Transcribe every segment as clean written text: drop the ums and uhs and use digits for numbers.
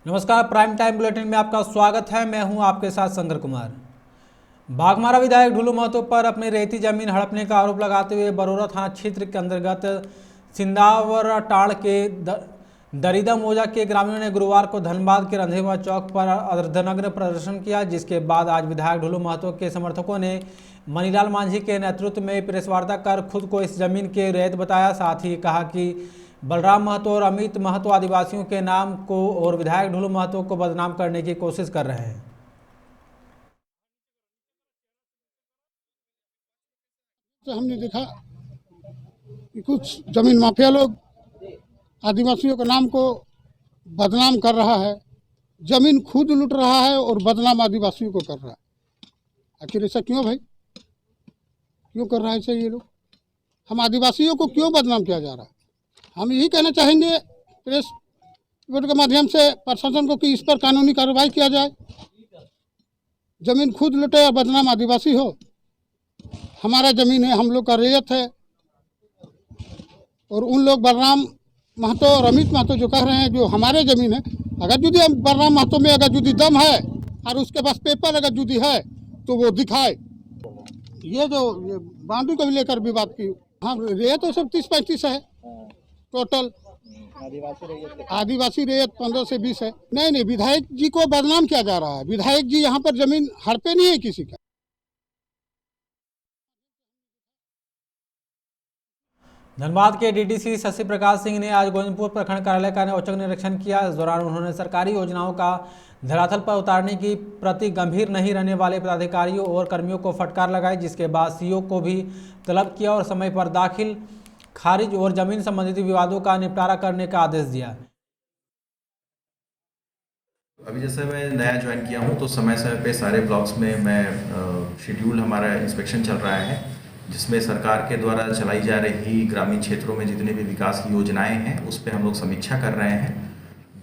नमस्कार, prime time bulletin में आपका स्वागत है। मैं हूं आपके साथ शंकर कुमार। बाघमारा विधायक ढुलू महतो पर अपनी रेती जमीन हड़पने का आरोप लगाते हुए बरोरा थाना क्षेत्र के अंतर्गत सिंधावरटाड़ के दरिदा मोजा के ग्रामीणों ने गुरुवार को धनबाद के रंधेवा चौक पर अर्धनग्न प्रदर्शन किया, जिसके बाद आज विधायक ढुलू महतो के समर्थकों ने मनीलाल मांझी के नेतृत्व में प्रेस वार्ता कर खुद को इस जमीन के रैयत बताया। साथ ही कहा कि बलराम महतो और अमित महतो आदिवासियों के नाम को और विधायक ढुलू महतो को बदनाम करने की कोशिश कर रहे हैं। तो हमने देखा कि कुछ जमीन माफिया लोग आदिवासियों के नाम को बदनाम कर रहा है, जमीन खुद लूट रहा है और बदनाम आदिवासियों को कर रहा है। आखिर ऐसा क्यों भाई, क्यों कर रहा है ऐसा ये लोग? हम आदिवासियों को क्यों बदनाम किया जा रहा है? हम यही कहना चाहेंगे प्रेस रिपोर्ट के माध्यम से प्रशासन को कि इस पर कानूनी कार्रवाई किया जाए। जमीन खुद लूटे और बदनाम आदिवासी हो। हमारा जमीन है, हम लोग का रैयत है, और उन लोग बलराम महतो और अमित महतो जो कह रहे हैं जो हमारे जमीन है, अगर जुदी हम बलराम महतो में अगर जुदी दम है और उसके पास पेपर अगर जुदी है तो वो दिखाए। ये जो बांधू को लेकर विवाद की, हाँ रेत तो सब 30-35 है टोटल। आदिवासी रेत 15 से 20 है। नहीं, विधायक जी को बदनाम किया जा रहा है। विधायक जी यहाँ पर जमीन हड़पे नहीं है किसी का। धनबाद के डीडीसी शशि प्रकाश सिंह ने आज गोविंदपुर प्रखंड कार्यालय का औचक निरीक्षण किया। इस दौरान उन्होंने सरकारी योजनाओं का धरातल पर उतारने की प्रति गंभीर नहीं रहने वाले पदाधिकारियों और कर्मियों को फटकार लगाई, जिसके बाद सीओ को भी तलब किया और समय पर दाखिल, खारिज और जमीन संबंधित विवादों का निपटारा करने का आदेश दिया। अभी जैसे मैं नया ज्वाइन किया हूँ तो समय समय पे सारे ब्लॉक्स में मैं शेड्यूल हमारा इंस्पेक्शन चल रहा है, जिसमें सरकार के द्वारा चलाई जा रही ग्रामीण क्षेत्रों में जितने भी विकास की योजनाएं हैं उस पर हम लोग समीक्षा कर रहे हैं।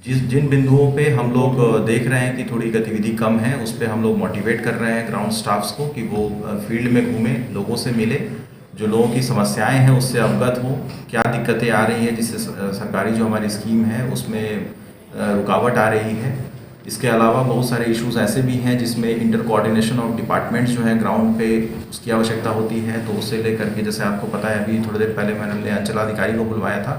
जिन बिंदुओं पे हम लोग देख रहे हैं कि थोड़ी गतिविधि कम है, उस पर हम लोग मोटिवेट कर रहे हैं ग्राउंड स्टाफ्स को कि वो फील्ड में घूमें, लोगों से मिले, जो लोगों की समस्याएं हैं उससे अवगत हो, क्या दिक्कतें आ रही हैं जिससे सरकारी जो हमारी स्कीम है उसमें रुकावट आ रही है। इसके अलावा बहुत सारे इश्यूज ऐसे भी हैं जिसमें इंटर कोऑर्डिनेशन ऑफ डिपार्टमेंट्स जो है ग्राउंड पे उसकी आवश्यकता होती है। तो उससे लेकर के, जैसे आपको पता है अभी थोड़ी देर पहले मैंने अंचलाधिकारी को बुलवाया था,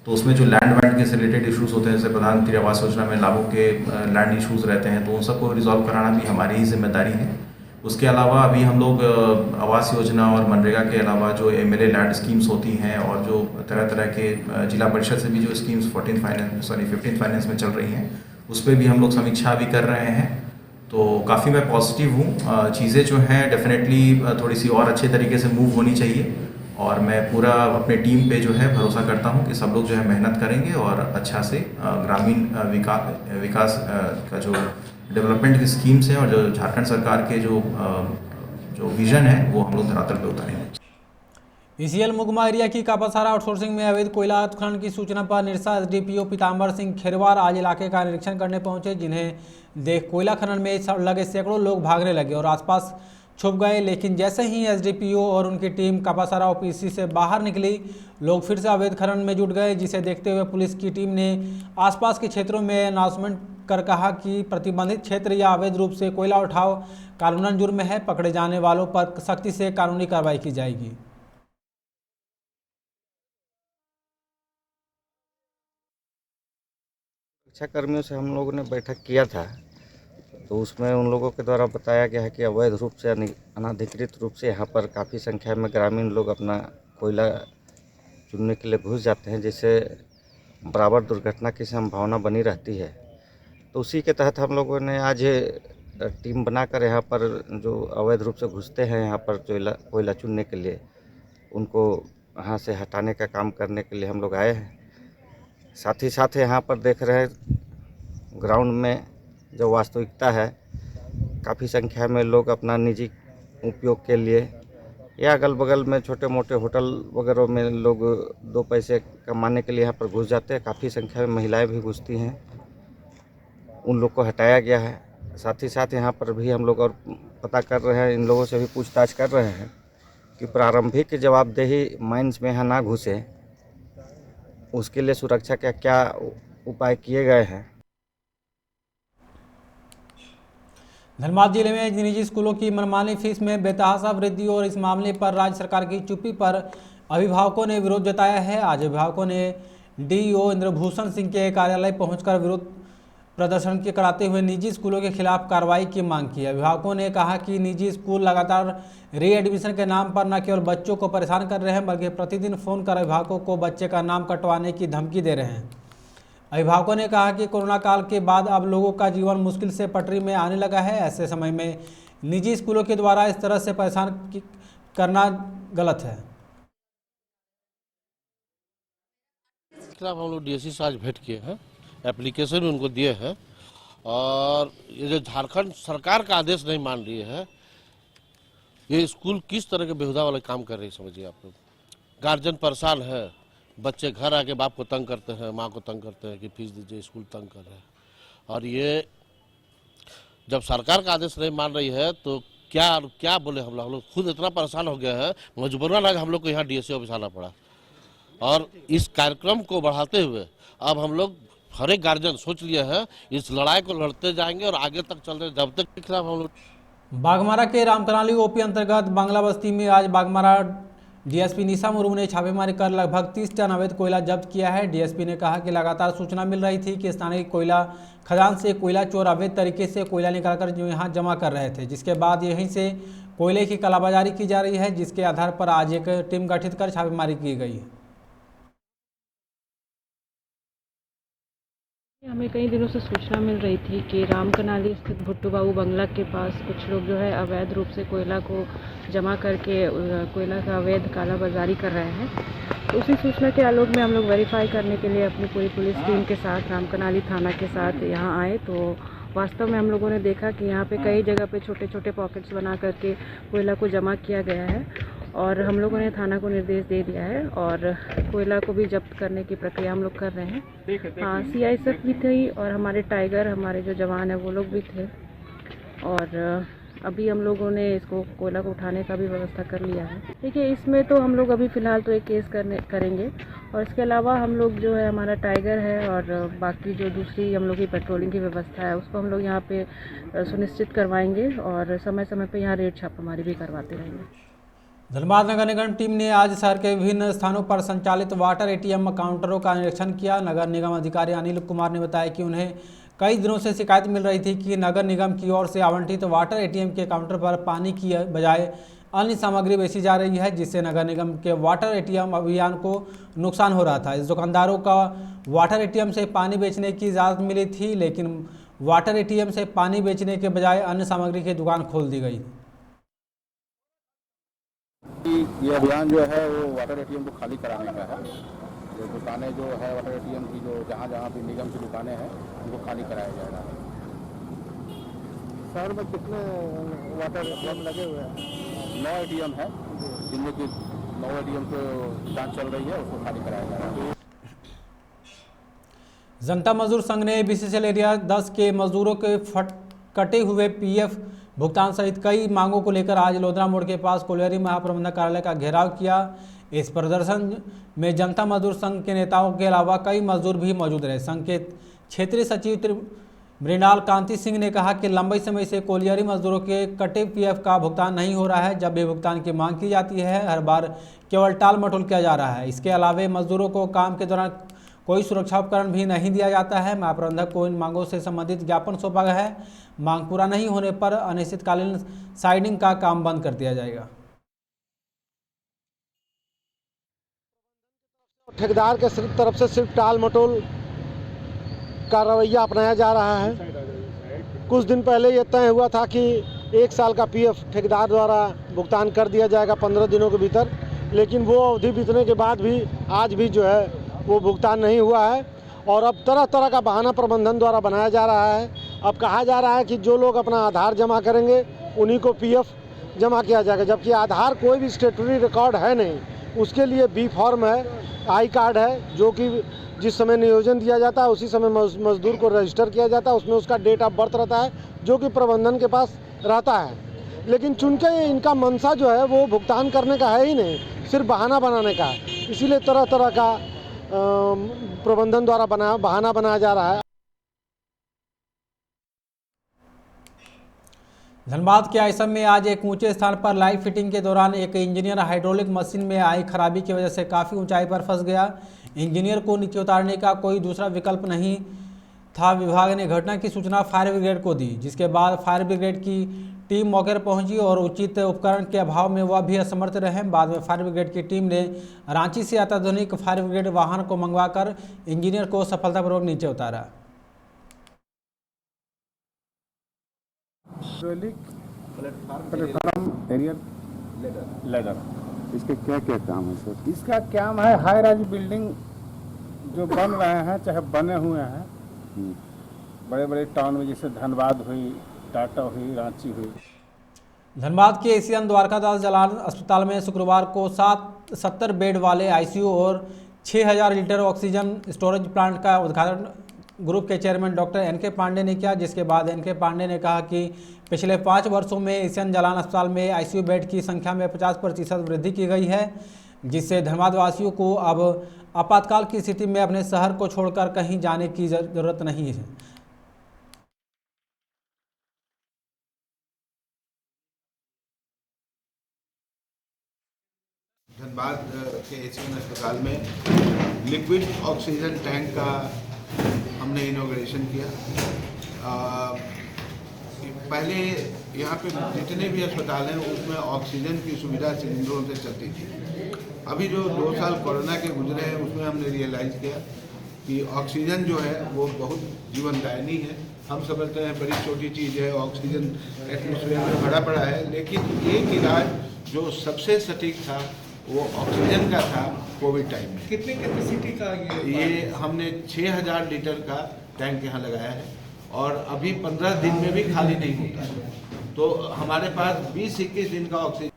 तो उसमें जो लैंड वैंड के से रिलेटेड इश्यूज होते हैं, जैसे प्रधानमंत्री आवास योजना में लाभों के लैंड इश्यूज रहते हैं, तो उन सबको रिजॉल्व कराना भी हमारी ही जिम्मेदारी है। उसके अलावा अभी हम लोग आवास योजना और मनरेगा के अलावा जो एमएलए लैंड स्कीम्स होती हैं और जो तरह तरह के जिला परिषद से भी जो स्कीम्स 15th फाइनेंस में चल रही हैं, उस पर भी हम लोग समीक्षा भी कर रहे हैं। तो काफ़ी मैं पॉजिटिव हूँ। चीज़ें जो हैं डेफिनेटली थोड़ी सी और अच्छे तरीके से मूव होनी चाहिए, और मैं पूरा अपने टीम पे जो है भरोसा करता हूँ कि सब लोग जो है मेहनत करेंगे और अच्छा से ग्रामीण विकास का जो डेवलपमेंट की स्कीम्स हैं और जो झारखंड सरकार के जो विजन है वो हम लोग धरातल पे उतारेंगे। ईसीएल मुगमा एरिया की कापासारा आउटसोर्सिंग में अवैध कोयला उत्खनन की सूचना पर निरसा एसडीपीओ पीताम्बर सिंह खेरवार आज इलाके का निरीक्षण करने पहुंचे, जिन्हें देख कोयला खनन में लगे सैकड़ों लोग भागने लगे और आसपास छुप गए। लेकिन जैसे ही एसडीपीओ और उनकी टीम कापासारा ओपीसी से बाहर निकली, लोग फिर से अवैध खनन में जुट गए, जिसे देखते हुए पुलिस की टीम ने आसपास के क्षेत्रों में अनाउंसमेंट कर कहा कि प्रतिबंधित क्षेत्र या अवैध रूप से कोयला उठाव कानूनन जुर्म है, पकड़े जाने वालों पर सख्ती से कानूनी कार्रवाई की जाएगी। सुरक्षा कर्मियों से हम लोगों ने बैठक किया था, तो उसमें उन लोगों के द्वारा बताया गया है कि अवैध रूप से अनधिकृत रूप से यहाँ पर काफ़ी संख्या में ग्रामीण लोग अपना कोयला चुनने के लिए घुस जाते हैं, जिससे बराबर दुर्घटना की संभावना बनी रहती है। तो उसी के तहत हम लोगों ने आज टीम बनाकर यहाँ पर जो अवैध रूप से घुसते हैं यहाँ पर कोयला चुनने के लिए, उनको यहाँ से हटाने का काम करने के लिए हम लोग आए हैं। साथ ही साथ यहाँ पर देख रहे हैं ग्राउंड में जो वास्तविकता है, काफ़ी संख्या में लोग अपना निजी उपयोग के लिए या अगल बगल में छोटे मोटे होटल वगैरह में लोग 2 पैसे कमाने के लिए यहाँ पर घुस जाते हैं। काफ़ी संख्या में महिलाएं भी घुसती हैं, उन लोग को हटाया गया है। साथ ही साथ यहाँ पर भी हम लोग और पता कर रहे हैं, इन लोगों से भी पूछताछ कर रहे हैं कि प्रारंभिक जवाबदेही माइंस में यहाँ ना घुसे, उसके लिए सुरक्षा के क्या उपाय किए गए हैं। धनबाद जिले में निजी स्कूलों की मनमानी फीस में बेतहाशा वृद्धि और इस मामले पर राज्य सरकार की चुप्पी पर अभिभावकों ने विरोध जताया है। आज अभिभावकों ने डीईओ इंद्रभूषण सिंह के कार्यालय पहुंचकर विरोध प्रदर्शन के कराते हुए निजी स्कूलों के खिलाफ कार्रवाई की मांग की। अभिभावकों ने कहा कि निजी स्कूल लगातार रीएडमिशन के नाम पर न केवल बच्चों को परेशान कर रहे हैं बल्कि प्रतिदिन फ़ोन कर अभिभावकों को बच्चे का नाम कटवाने की धमकी दे रहे हैं। अभिभावकों ने कहा कि कोरोना काल के बाद अब लोगों का जीवन मुश्किल से पटरी में आने लगा है। ऐसे समय में निजी स्कूलों के द्वारा इस तरह से परेशान करना गलत है। खिलाफ हम लोग डीएससी से आज भेंट किए हैं, एप्लीकेशन उनको दिए हैं और ये जो झारखंड सरकार का आदेश नहीं मान रही है, ये स्कूल किस तरह के बेहुदा वाले काम कर रही है समझिए आप लोग। गार्जियन परेशान है, बच्चे घर आके बाप को तंग करते हैं, माँ को तंग करते हैं कि फीस दीजिए, स्कूल तंग कर रहे हैं। और ये जब सरकार का आदेश नहीं मान रही है तो क्या बोले हम लोग खुद इतना परेशान हो गए हैं, मजबूरन हम लोग को यहाँ डीएससी ऑफिस आना पड़ा। और इस कार्यक्रम को बढ़ाते हुए अब हम लोग हर एक गार्जियन सोच लिए हैं इस लड़ाई को लड़ते जाएंगे और आगे तक चल रहे जब तक के खिलाफ हम लोग। बाघमारा के रामकनाली ओपी अंतर्गत बांग्ला बस्ती में आज बाघमारा डीएसपी निशा मुर्मू ने छापेमारी कर लगभग 30 टन अवैध कोयला जब्त किया है। डीएसपी ने कहा कि लगातार सूचना मिल रही थी कि स्थानीय कोयला खदान से कोयला चोर अवैध तरीके से कोयला निकालकर जो यहाँ जमा कर रहे थे, जिसके बाद यहीं से कोयले की कालाबाजारी की जा रही है, जिसके आधार पर आज एक टीम गठित कर छापेमारी की गई है। हमें कई दिनों से सूचना मिल रही थी कि रामकनाली स्थित भुट्टू बाबू बंगला के पास कुछ लोग जो है अवैध रूप से कोयला को जमा करके कोयला का अवैध कालाबाजारी कर रहे हैं। तो उसी सूचना के आलोक में हम लोग वेरीफाई करने के लिए अपनी पूरी पुलिस टीम के साथ रामकनाली थाना के साथ यहाँ आए। तो वास्तव में हम लोगों ने देखा कि यहाँ पे कई जगह पे छोटे छोटे पॉकेट्स बना करके कोयला को जमा किया गया है और हम लोगों ने थाना को निर्देश दे दिया है और कोयला को भी जब्त करने की प्रक्रिया हम लोग कर रहे हैं। हाँ, सीआईएसएफ भी थी और हमारे टाइगर हमारे जो जवान हैं वो लोग भी थे और अभी हम लोगों ने इसको कोयला को उठाने का भी व्यवस्था कर लिया है। देखिए, इसमें तो हम लोग अभी फ़िलहाल तो एक केस करेंगे और इसके अलावा हम लोग जो है हमारा टाइगर है और बाकी जो दूसरी हम लोग की पेट्रोलिंग की व्यवस्था है उसको हम लोग यहाँ पे सुनिश्चित करवाएंगे और समय समय पे यहाँ रेड छापामारी भी करवाते रहेंगे। धनबाद नगर निगम टीम ने आज शहर के विभिन्न स्थानों पर संचालित वाटर एटीएम काउंटरों का निरीक्षण किया। नगर निगम अधिकारी अनिल कुमार ने बताया कि उन्हें कई दिनों से शिकायत मिल रही थी कि नगर निगम की ओर से आवंटित वाटर एटीएम के काउंटर पर पानी की बजाय अन्य सामग्री बेची जा रही है, जिससे नगर निगम के वाटर एटीएम अभियान को नुकसान हो रहा था। इस दुकानदारों का वाटर एटीएम से पानी बेचने की इजाज़त मिली थी, लेकिन वाटर एटीएम से पानी बेचने के बजाय अन्य सामग्री की दुकान खोल दी गई। ये अभियान जो है वो वाटर एटीएम को खाली कराने का है। जो दुकानें जो है वाटर एटीएम की जो जहाँ भी निगम की दुकानें हैं उनको खाली कराया जाएगा। शहर में कितने वाटर एटीएम लगे हुए हैं? 9 एटीएम है, जिनमें कि 9 एटीएम को जांच चल रही है, उसको खाली कराया जाएगा। जनता मजदूर संघ ने बीसीसीएल एरिया 10 के मजदूरों के कटे हुए पीएफ भुगतान सहित कई मांगों को लेकर आज लोधरा मोड़ के पास कोलियरी महाप्रबंधक कार्यालय का घेराव किया। इस प्रदर्शन में जनता मजदूर संघ के नेताओं के अलावा कई मजदूर भी मौजूद रहे। संघ के क्षेत्रीय सचिव मृणाल कांति सिंह ने कहा कि लंबे समय से कोलियरी मजदूरों के कटे पीएफ का भुगतान नहीं हो रहा है। जब भी भुगतान की मांग की जाती है हर बार केवल टाल मटोल किया जा रहा है। इसके अलावा मजदूरों को काम के दौरान कोई सुरक्षा उपकरण भी नहीं दिया जाता है। महाप्रबंधक को इन मांगों से संबंधित ज्ञापन सौंपा गया है। मांग पूरा नहीं होने पर अनिश्चितकालीन साइडिंग का काम बंद कर दिया जाएगा। ठेकेदार के तरफ से सिर्फ टाल मटोल का रवैया अपनाया जा रहा है। कुछ दिन पहले ये तय हुआ था कि 1 साल का पीएफ ठेकेदार द्वारा भुगतान कर दिया जाएगा 15 दिनों के भीतर, लेकिन वो अवधि बीतने के बाद भी आज भी जो है वो भुगतान नहीं हुआ है और अब तरह तरह का बहाना प्रबंधन द्वारा बनाया जा रहा है। अब कहा जा रहा है कि जो लोग अपना आधार जमा करेंगे उन्हीं को पीएफ जमा किया जाएगा, जबकि आधार कोई भी स्टेटरी रिकॉर्ड है नहीं। उसके लिए बी फॉर्म है, आई कार्ड है, जो कि जिस समय नियोजन दिया जाता है उसी समय मजदूर को रजिस्टर किया जाता है। उसमें उसका डेट ऑफ बर्थ रहता है जो कि प्रबंधन के पास रहता है। लेकिन चूंकि इनका मंशा जो है वो भुगतान करने का है ही नहीं, सिर्फ बहाना बनाने का है, इसीलिए तरह तरह का प्रबंधन द्वारा बहाना बनाया जा रहा है। धनबाद के आइसम में आज एक ऊंचे स्थान पर लाइव फिटिंग के दौरान एक इंजीनियर हाइड्रोलिक मशीन में आई खराबी की वजह से काफ़ी ऊंचाई पर फंस गया। इंजीनियर को नीचे उतारने का कोई दूसरा विकल्प नहीं था। विभाग ने घटना की सूचना फायर ब्रिगेड को दी, जिसके बाद फायर ब्रिगेड की टीम मौके पर पहुंची और उचित उपकरण के अभाव में वह भी असमर्थ रहे। बाद में फायर ब्रिगेड की टीम ने रांची से अत्याधुनिक फायर ब्रिगेड वाहन को मंगवाकर इंजीनियर को सफलतापूर्वक नीचे उतारा। प्लेटफॉर्म एरियर लेदर इसके क्या क्या काम है सर? इसका काम है हाई राइज बिल्डिंग जो बन रहे हैं चाहे बने हुए हैं बड़े बड़े टाउन में, जैसे धनबाद हुई, टाटा हुई, रांची हुई। धनबाद के एशियन द्वारकादास जलाल अस्पताल में शुक्रवार को 70 बेड वाले आईसीयू और 6000 लीटर ऑक्सीजन स्टोरेज प्लांट का उद्घाटन ग्रुप के चेयरमैन डॉक्टर एनके पांडे ने किया, जिसके बाद एनके पांडे ने कहा कि पिछले 5 वर्षों में एशियन जलाल अस्पताल में आईसीयू बेड की संख्या में 50% वृद्धि की गई है, जिससे धनबाद वासियों को अब आपातकाल की स्थिति में अपने शहर को छोड़कर कहीं जाने की जरूरत नहीं है। धनबाद के एशियन अस्पताल में लिक्विड ऑक्सीजन टैंक का हमने इनॉग्रेशन किया। पहले यहाँ पे जितने भी अस्पताल हैं उसमें ऑक्सीजन की सुविधा सिलेंडरों से चलती थी। अभी जो 2 साल कोरोना के गुजरे हैं उसमें हमने रियलाइज़ किया कि ऑक्सीजन जो है वो बहुत जीवनदायिनी है। हम समझते हैं बड़ी छोटी चीज़ है, ऑक्सीजन एटमॉस्फेयर में भरा पड़ा है, लेकिन एक इलाज जो सबसे सटीक था वो ऑक्सीजन का था कोविड टाइम में। कितनी कैपेसिटी का ये हमने 6000 लीटर का टैंक यहाँ लगाया है और अभी 15 दिन में भी खाली नहीं होता है। तो हमारे पास 20-21 दिन का ऑक्सीजन।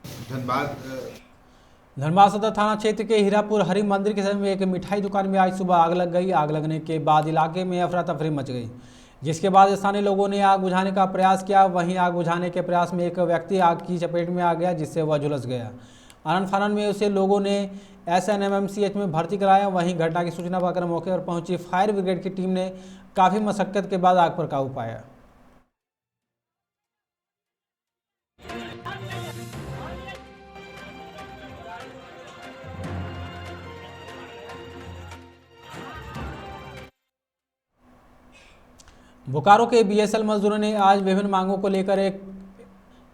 धनबाद सदर थाना क्षेत्र के हीरापुर हरि मंदिर के समय एक मिठाई दुकान में आज सुबह आग लग गई। आग लगने के बाद इलाके में अफरा तफरी मच गई, जिसके बाद स्थानीय लोगों ने आग बुझाने का प्रयास किया। वहीं आग बुझाने के प्रयास में एक व्यक्ति आग की चपेट में आ गया, जिससे वह झुलस गया। आनन फानन में उसे लोगों ने SNMMCH में भर्ती कराया। वहीं घटना की सूचना पाकर मौके पर पहुंची फायर ब्रिगेड की टीम ने काफ़ी मशक्कत के बाद आग पर काबू पाया। बोकारो के BSL मजदूरों ने आज विभिन्न मांगों को लेकर एक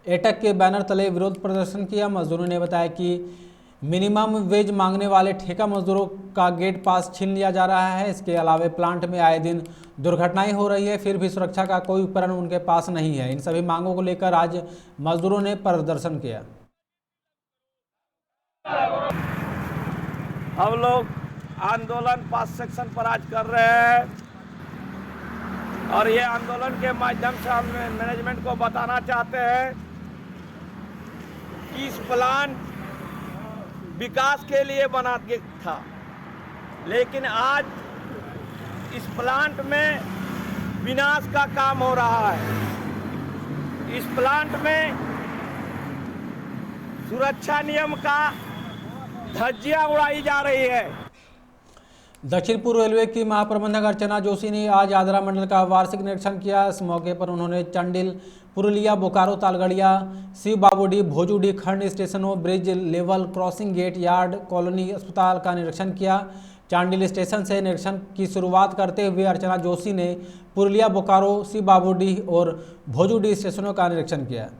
एटक के बैनर तले विरोध प्रदर्शन किया। मजदूरों ने बताया कि मिनिमम वेज मांगने वाले ठेका मजदूरों का गेट पास छीन लिया जा रहा है। इसके अलावा प्लांट में आए दिन दुर्घटनाएं हो रही है, फिर भी सुरक्षा का कोई उपकरण उनके पास नहीं है। इन सभी मांगों को लेकर आज मजदूरों ने प्रदर्शन किया। हम लोग आंदोलन 5 सेक्शन पर आज कर रहे हैं और ये आंदोलन के माध्यम से हम मैनेजमेंट को बताना चाहते हैं कि इस प्लान विकास के लिए बना के था, लेकिन आज इस प्लांट में विनाश का काम हो रहा है। इस प्लांट में सुरक्षा नियम का धज्जियां उड़ाई जा रही है। दक्षिण पूर्व रेलवे की महाप्रबंधक अर्चना जोशी ने आज आद्रा मंडल का वार्षिक निरीक्षण किया। इस मौके पर उन्होंने चंडिल, पुरुलिया, बोकारो, तालगढ़िया, शिव बाबूडी, भोजूडी खंड स्टेशनों, bridge level crossing, gate yard, colony, अस्पताल का निरीक्षण किया। चांडिल स्टेशन से निरीक्षण की शुरुआत करते हुए अर्चना जोशी ने पुरुलिया, बोकारो, शिव बाबूडी और भोजूडी स्टेशनों का निरीक्षण किया।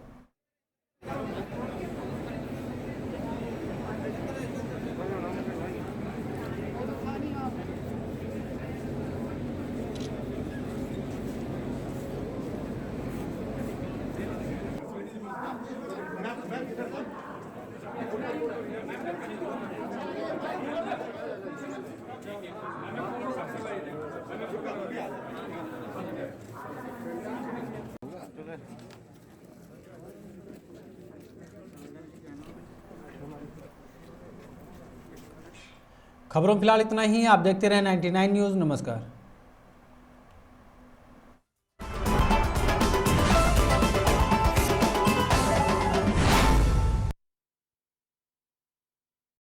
खबरों फिलहाल इतना ही। आप देखते रहे 99 न्यूज़। नमस्कार।